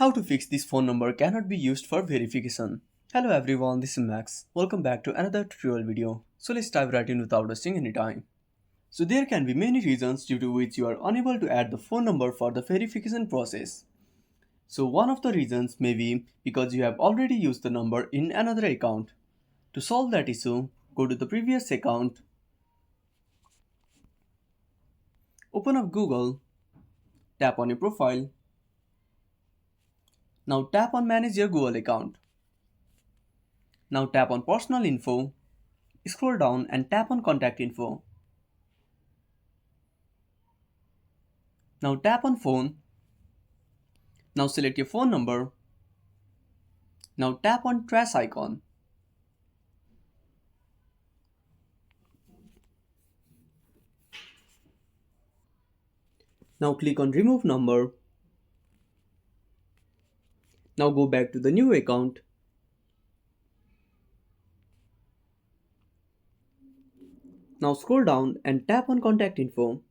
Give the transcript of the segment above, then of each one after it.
How to fix this phone number cannot be used for verification. Hello everyone, this is Max. Welcome back to another tutorial video. So let's dive right in without wasting any time. So there can be many reasons due to which you are unable to add the phone number for the verification process. So one of the reasons may be because you have already used the number in another account. To solve that issue, go to the previous account, open up Google, tap on your profile. Now tap on manage your Google account. Now tap on personal info, scroll down and tap on contact info. Now tap on phone. Now select your phone number. Now tap on trash icon. Now click on remove number. Now go back to the new account. Now scroll down and tap on contact info.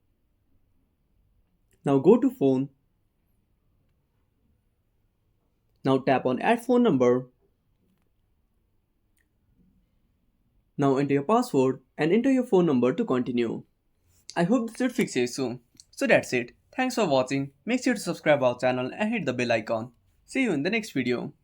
Now go to phone. Now tap on add phone number. Now enter your password and enter your phone number to continue. I hope this should fix your issue. So that's it. Thanks for watching. Make sure to subscribe our channel and hit the bell icon. See you in the next video.